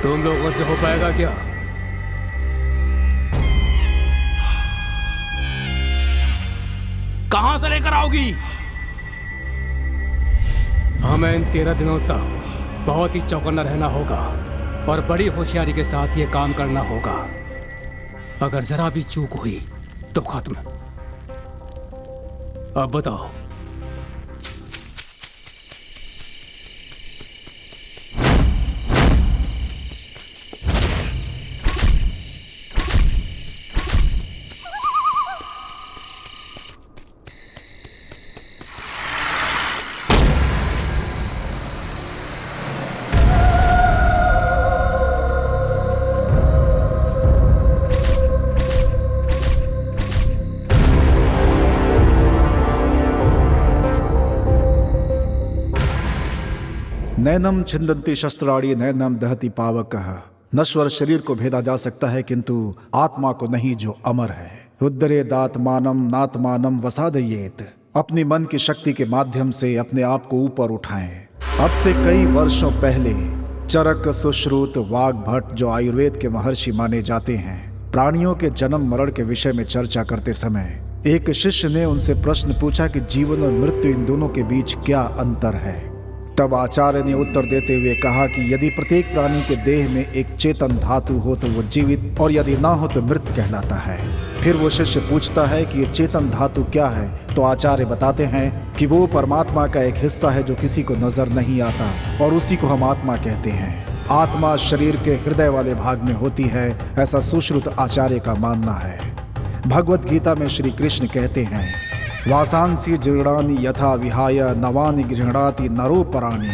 तुम लोगों से हो पाएगा क्या? कहां से लेकर आओगी? हमें इन 13 दिनों तक बहुत ही चौकन्ना रहना होगा और बड़ी होशियारी के साथ ये काम करना होगा। अगर जरा भी चूक हुई तो खत्म। अब बताओ। नैनम छिन्दन्ति शस्त्राणि नैनम दहति पावकः। नश्वर शरीर को भेदा जा सकता है किंतु आत्मा को नहीं, जो अमर है। उद्धरेदात्मानम नात्मानम वसादयेत। अपनी मन की शक्ति के माध्यम से अपने आप को ऊपर उठाएं। अब से कई वर्षों पहले चरक सुश्रुत वाग्भट, जो आयुर्वेद के महर्षि माने जाते हैं, प्राणियों के जन्म मरण के विषय में चर्चा करते समय एक शिष्य ने उनसे प्रश्न पूछा कि जीवन और मृत्यु, इन दोनों के बीच क्या अंतर है। तब आचार्य ने उत्तर देते हुए कहा कि यदि प्रत्येक प्राणी के देह में एक चेतन धातु हो तो वो जीवित, और यदि ना हो तो मृत कहलाता है। फिर वो शिष्य पूछता है कि ये चेतन धातु क्या है, तो आचार्य बताते हैं कि वो परमात्मा का एक हिस्सा है जो किसी को नजर नहीं आता, और उसी को हम आत्मा कहते हैं। आत्मा शरीर के हृदय वाले भाग में होती है, ऐसा सुश्रुत आचार्य का मानना है। भगवत गीता में श्री कृष्ण कहते हैं, वासांसी जीर्णानि यथा विहाय नवानि गृह्णाति नरोपराणि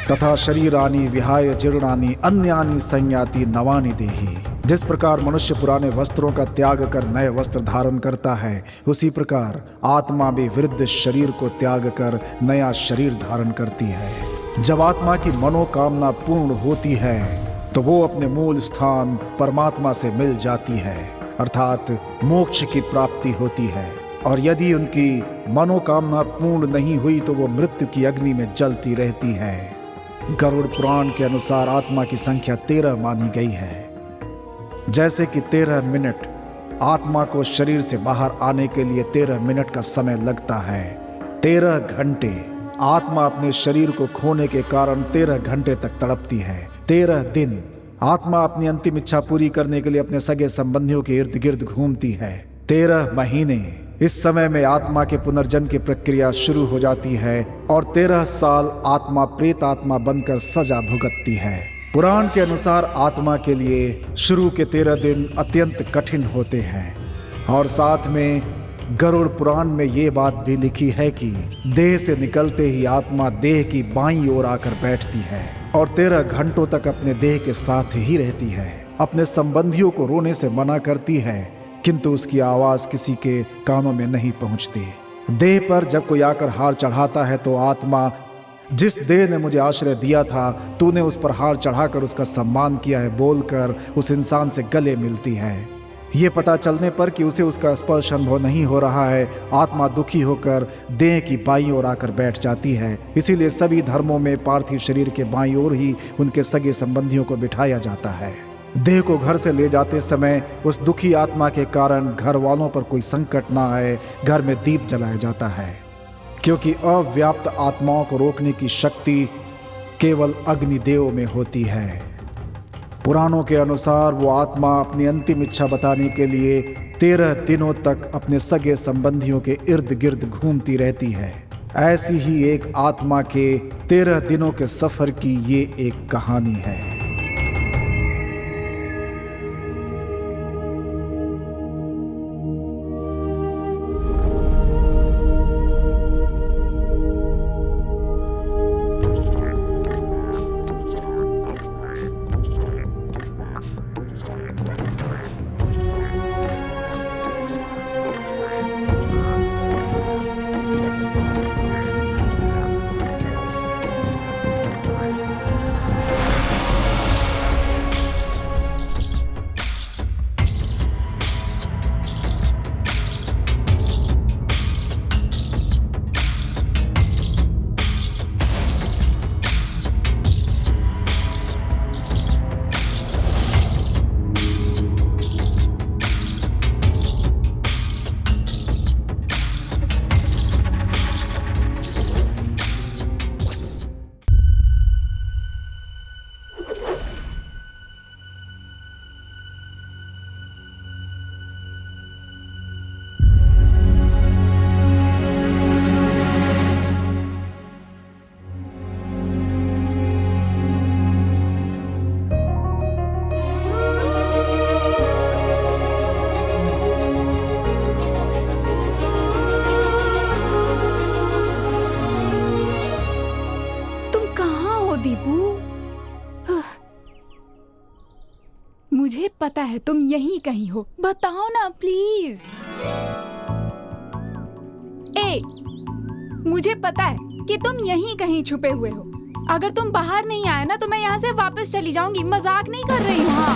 तथा शरीरानि विहाय जीर्णानि अन्यानि संयाति नवानि देहि। जिस प्रकार मनुष्य पुराने वस्त्रों का त्याग कर नए वस्त्र धारण करता है, उसी प्रकार आत्मा भी वृद्ध शरीर को त्याग कर नया शरीर धारण करती है। जब आत्मा की मनोकामना पूर्ण होती है तो वो अपने मूल स्थान परमात्मा से मिल जाती है, अर्थात मोक्ष की प्राप्ति होती है। और यदि उनकी मनोकामना पूर्ण नहीं हुई तो वो मृत्यु की अग्नि में जलती रहती है। गरुड़ पुराण के अनुसार आत्मा की संख्या 13 मानी गई है। जैसे कि 13 मिनट, आत्मा को शरीर से बाहर आने के लिए 13 मिनट का समय लगता है। 13 घंटे आत्मा अपने शरीर को खोने के कारण 13 घंटे तक तड़पती है। 13 दिन आत्मा अपनी अंतिम इच्छा पूरी करने के लिए अपने सगे संबंधियों के इर्द गिर्द घूमती है। 13 महीने, इस समय में आत्मा के पुनर्जन्म की प्रक्रिया शुरू हो जाती है, और 13 साल आत्मा प्रेत आत्मा बनकर सजा भुगतती है। पुराण के अनुसार आत्मा के लिए शुरू के 13 दिन अत्यंत कठिन होते हैं। और साथ में गरुड़ पुराण में ये बात भी लिखी है कि देह से निकलते ही आत्मा देह की बाईं ओर आकर बैठती है और 13 घंटों तक अपने देह के साथ ही रहती है। अपने संबंधियों को रोने से मना करती है, किंतु उसकी आवाज किसी के कानों में नहीं पहुंचती। देह पर जब कोई आकर हार चढ़ाता है तो आत्मा, जिस देह ने मुझे आश्रय दिया था, तूने उस पर हार चढ़ाकर उसका सम्मान किया है, बोलकर उस इंसान से गले मिलती है। ये पता चलने पर कि उसे उसका स्पर्श अनुभव नहीं हो रहा है, आत्मा दुखी होकर देह की बाईं ओर आकर बैठ जाती है। इसीलिए सभी धर्मों में पार्थिव शरीर के बाईं ओर ही उनके सगे संबंधियों को बिठाया जाता है। देह को घर से ले जाते समय उस दुखी आत्मा के कारण घर वालों पर कोई संकट ना आए, घर में दीप जलाया जाता है, क्योंकि अव्याप्त आत्माओं को रोकने की शक्ति केवल अग्निदेव में होती है। पुराणों के अनुसार वो आत्मा अपनी अंतिम इच्छा बताने के लिए 13 दिनों तक अपने सगे संबंधियों के इर्द गिर्द घूमती रहती है। ऐसी ही एक आत्मा के 13 दिनों के सफर की ये एक कहानी है। मुझे पता है तुम यहीं कहीं हो, बताओ ना प्लीज। मुझे पता है कि तुम यहीं कहीं छुपे हुए हो। अगर तुम बाहर नहीं आए ना तो मैं यहाँ से वापस चली जाऊंगी। मजाक नहीं कर रही हूँ। हाँ।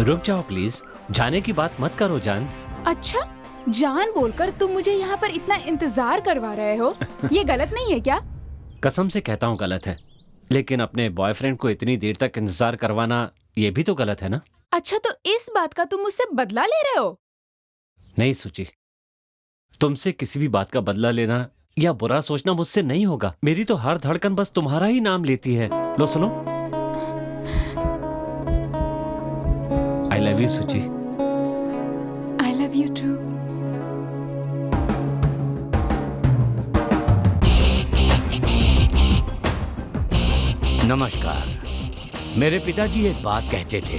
रुक जाओ प्लीज, जाने की बात मत करो जान। अच्छा, जान बोलकर तुम मुझे यहाँ पर इतना इंतजार करवा रहे हो, ये गलत नहीं है क्या? कसम से कहता हूँ गलत है, लेकिन अपने बॉयफ्रेंड को इतनी देर तक इंतजार करवाना ये भी तो गलत है ना। अच्छा, तो इस बात का तुम मुझसे बदला ले रहे हो? नहीं सूची, तुमसे किसी भी बात का बदला लेना या बुरा सोचना मुझसे नहीं होगा। मेरी तो हर धड़कन बस तुम्हारा ही नाम लेती है। लो सुनो, आई love you Suchi. I love you too. नमस्कार। मेरे पिताजी एक बात कहते थे,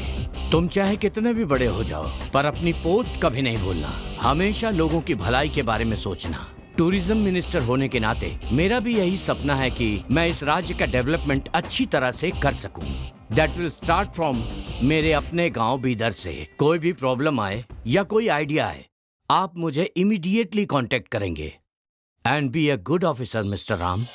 तुम चाहे कितने भी बड़े हो जाओ पर अपनी पोस्ट कभी नहीं भूलना, हमेशा लोगों की भलाई के बारे में सोचना। टूरिज्म मिनिस्टर होने के नाते मेरा भी यही सपना है कि मैं इस राज्य का डेवलपमेंट अच्छी तरह से कर सकूं। दैट विल स्टार्ट फ्रॉम मेरे अपने गांव बीदर से। कोई भी प्रॉब्लम आए या कोई आइडिया आए, आप मुझे इमीडिएटली कांटेक्ट करेंगे। And be a good officer mister Ram.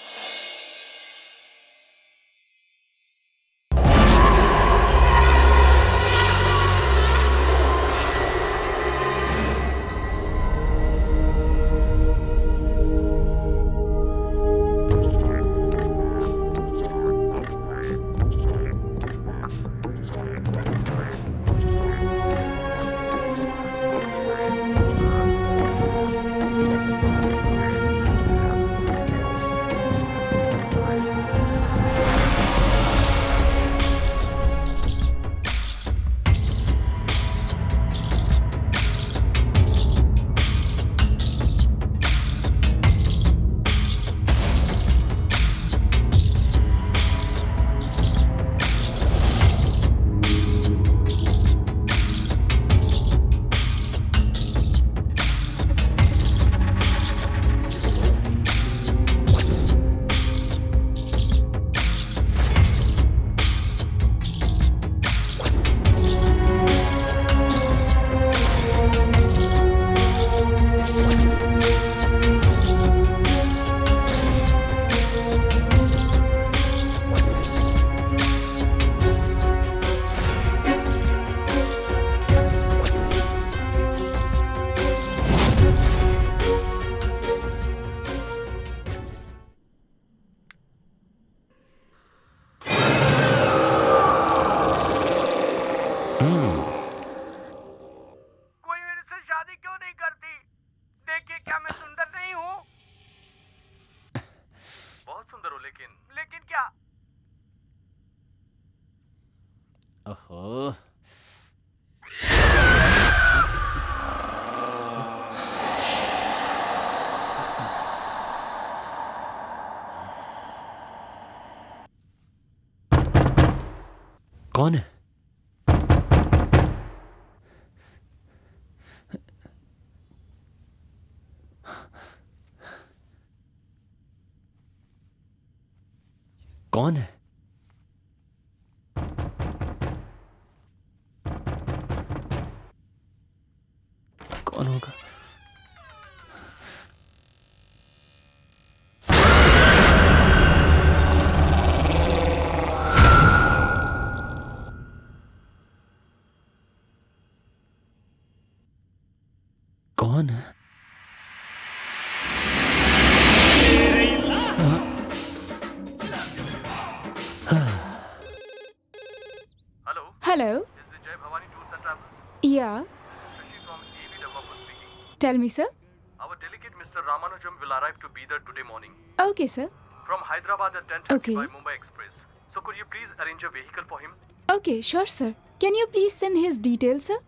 ओहो, कौन है? कौन है? कौन होगा? कौन है? Hello. Is it Jai Bhavani Tours and Travels? Yeah. Shashi from AV Developers speaking. Tell me, sir. Our delegate Mr. Ramanujam will arrive to be there today morning Okay, sir. from Hyderabad at 10:30 Okay. by Mumbai Express. So could you please arrange a vehicle for him? Okay, sure, sir. Can you please send his details, sir?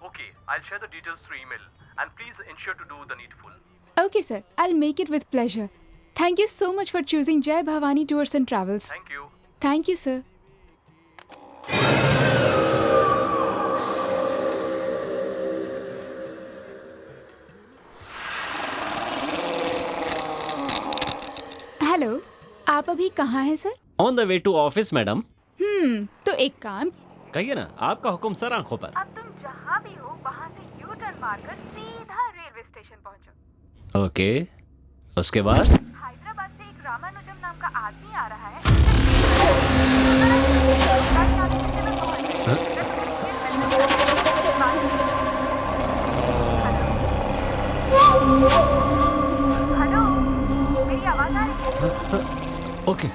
Okay, I'll share the details through email and please ensure to do the needful. Okay, sir. I'll make it with pleasure. Thank you so much for choosing Jai Bhavani Tours and Travels. Thank you. Thank you, sir. Hello, आप अभी कहाँ हैं sir? On the way to office madam. तो एक काम, कहिए ना, आपका हुक्म सर, आंखों पर। अब तुम जहाँ भी हो वहाँ से यू टर्न मारकर सीधा रेलवे स्टेशन पहुँचो। ओके, उसके बाद? हैदराबाद से एक रामानुजम नाम का आदमी आ रहा है। हेलो, मेरी आवाज आ रही है? ओके।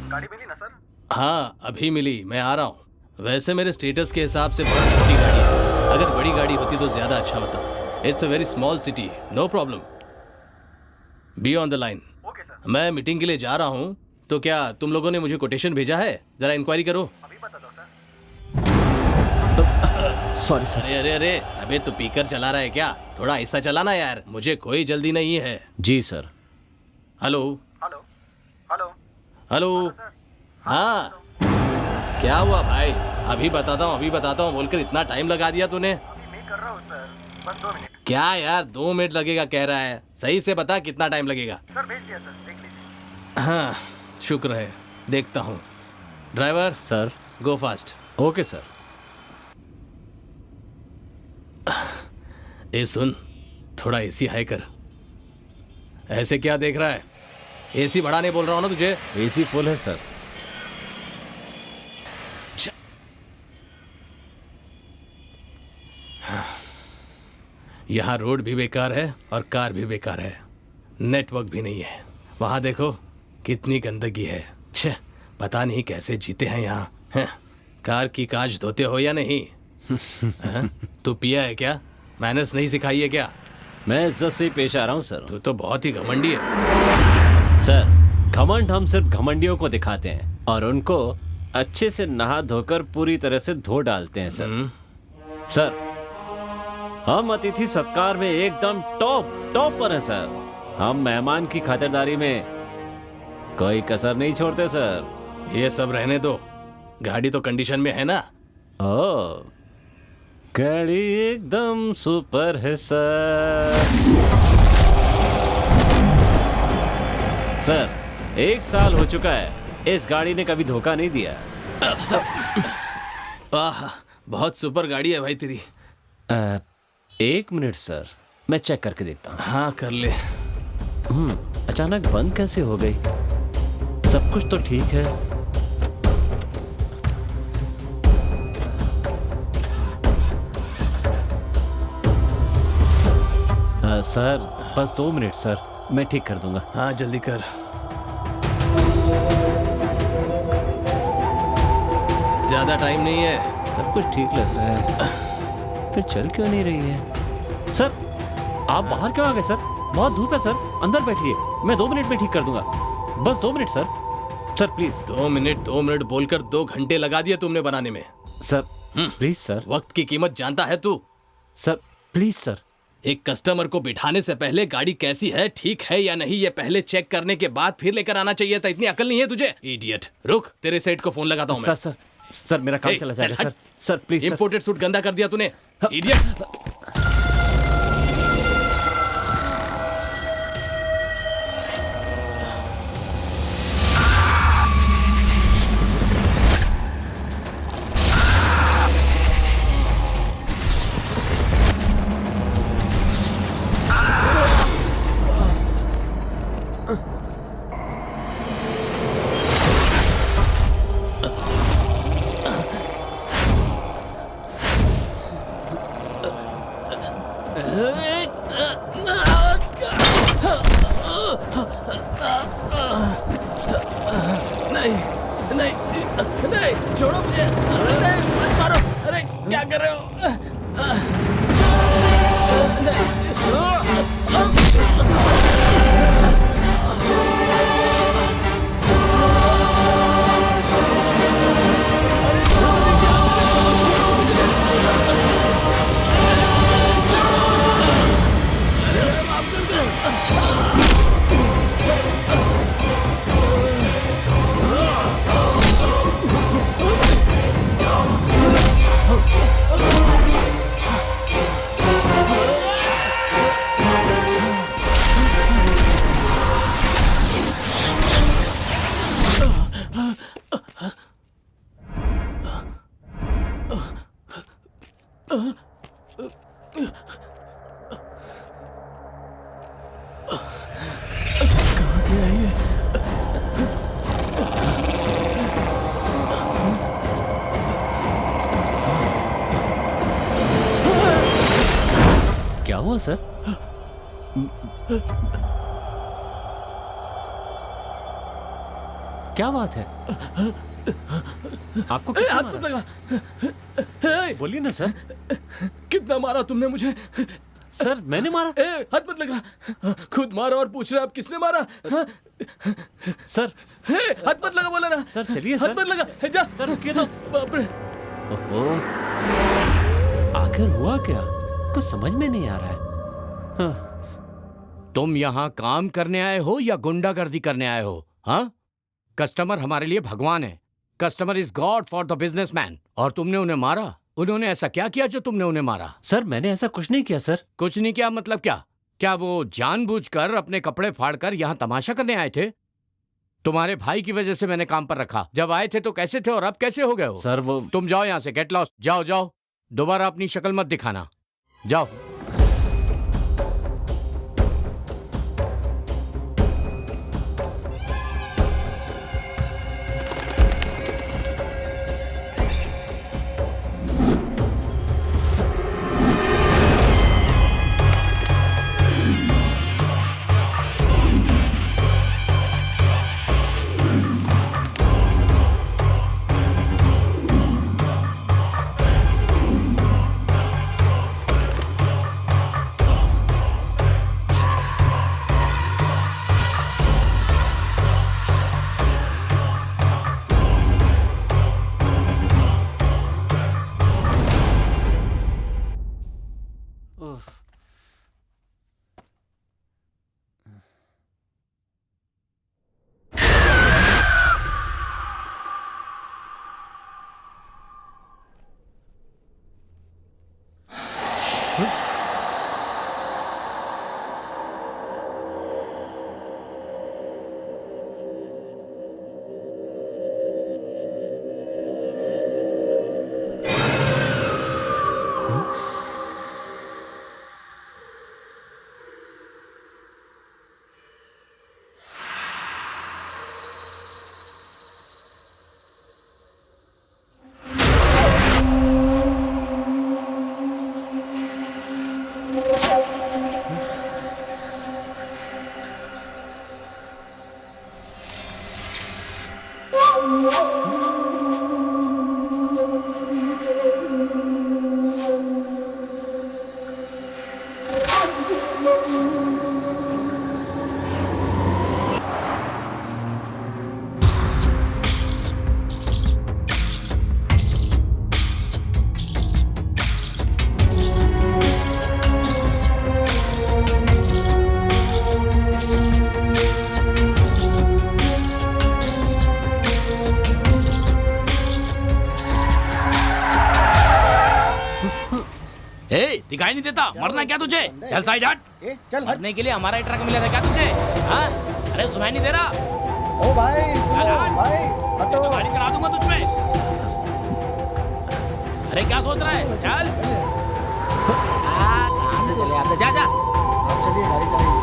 गाड़ी मिली ना सर? हाँ अभी मिली, मैं आ रहा हूँ। वैसे मेरे स्टेटस के हिसाब से बहुत छोटी गाड़ी है, अगर बड़ी गाड़ी होती तो ज़्यादा अच्छा होता। It's a very small city, no problem. Be on the line. Okay sir. मैं मीटिंग के लिए जा रहा हूँ, तो क्या तुम लोगों ने मुझे कोटेशन भेजा है? ज़रा इंक्वायरी करो। अभी बता दो सर। Sorry sir. अरे अरे अरे, अबे तू पीकर चला रहा है क्या? थोड़ा ऐसा चलाना यार, मुझे कोई जल्दी नहीं है। जी sir. Hello hello hello hello. हाँ क्या हुआ भाई? अभी बताता हूँ बोलकर इतना टाइम लगा दिया तूने। अभी मैं कर रहा हूँ सर, बस 2 मिनट। क्या यार 2 मिनट लगेगा कह रहा है? सही से बता कितना टाइम लगेगा। सर भेज दिया सर, देख लीजिए। हाँ शुक्र है, देखता हूँ। Driver sir. Go fast. Okay sir. ए सुन, थोड़ा एसी हाई कर। ऐसे क्या देख रहा है? एसी बढ़ाने बोल रहा हूँ ना तुझे। एसी फुल है सर। यहाँ रोड भी बेकार है और कार भी बेकार है, नेटवर्क भी नहीं है। वहाँ देखो कितनी गंदगी है। छे, पता नहीं कैसे जीते हैं यहाँ। हैं? कार की कांच धोते हो या नहीं? हैं? तू पिया है क्या? मैनर्स नहीं सिखाई है क्या? मैं इज्जत से ही पेश आ रहा हूँ सर। तू तो बहुत ही घमंडी है। सर, घमंड हम सिर्फ घमंडियों को दिखाते हैं और उनको अच्छे से नहा धोकर पूरी तरह से धो डालते हैं सर। सर, हम अतिथि सत्कार में एकदम टॉप पर हैं सर। हम मेहमान की खातिरदारी में कोई कसर नहीं छोड़ते सर। ये सब रहने दो, गाड़ी तो कंडीशन में है ना? ओ, गाड़ी एकदम सुपर है सर। सर, 1 साल हो चुका है, इस गाड़ी ने कभी धोखा नहीं दिया। वाह, बहुत सुपर गाड़ी है भाई तेरी। 1 मिनट सर, मैं चेक करके देखता हूँ। हाँ कर ले। अचानक बंद कैसे हो गई? सब कुछ तो ठीक है। सर, बस 2 मिनट सर, मैं ठीक कर दूंगा। हाँ जल्दी कर। ज्यादा टाइम नहीं है। सब कुछ ठीक लग रहा है, फिर चल क्यों नहीं रही है? सर, आप बाहर क्यों आ गए सर? बहुत धूप है सर, अंदर बैठिए, मैं 2 मिनट में ठीक कर दूंगा। बस 2 minute sir. Sir please. 2 minute बोलकर 2 घंटे लगा दिए तुमने बनाने में। Sir please sir. वक्त की कीमत जानता है तू? Sir please sir. एक कस्टमर को बिठाने से पहले गाड़ी कैसी है, ठीक है या नहीं, ये पहले चेक करने के बाद फिर लेकर आना चाहिए था। इतनी अकल नहीं है तुझे? इडियट। रुक, तेरे सेठ को फोन लगाता हूँ मैं। सर मेरा काम चला जाएगा sir. Sir please. Imported suit गंदा कर दिया तूने, इडियट। क्या हुआ सर? क्या बात है? आपको किसने हाथ मारा? मत लगा। बोलिए ना सर। कितना मारा तुमने मुझे? सर मैंने मारा? हाथ मत लगा। खुद मारा और पूछ रहा अब किसने मारा? सर हाथ मत लगा बोला ना। सर चलिए हाथ सर। मत लगा। जा सर रुकिए तो। बाप रे। ओहो, आखिर हुआ क्या? कुछ समझ में नहीं आ रहा है। हाँ। तुम यहाँ काम करने आए हो या गुंडागर्दी करने आए हो? हाँ, कस्टमर हमारे लिए भगवान है। Customer is God for the businessman. और तुमने उन्हें मारा? उन्होंने ऐसा क्या किया जो तुमने उन्हें मारा? सर मैंने ऐसा कुछ नहीं किया सर। कुछ नहीं किया मतलब क्या? क्या वो जानबूझकर अपने कपड़े फाड़कर यहाँ तमाशा करने आए थे? तुम्हारे भाई की वजह से मैंने काम पर रखा। जब आए थे तो कैसे थे और अब कैसे हो गए हो? सर वो तुम जाओ यहाँ से, गेट लॉस्ट। जाओ जाओ, दोबारा अपनी शक्ल मत दिखाना। जाओ। दिखाई नहीं देता? मरना क्या तुझे? चल साइड हट। चल मरने के लिए हमारा ही ट्रक मिला था क्या तुझे? हाँ? अरे सुनाई नहीं दे रहा? ओ भाई सुनो चल हट। भाई मैं हटो। तो गाड़ी चला दूंगा तुझ पे। अरे क्या सोच रहा है? चल। कहाँ से चले आते? जा जा। आप चलिए गाड़ी चलाइए।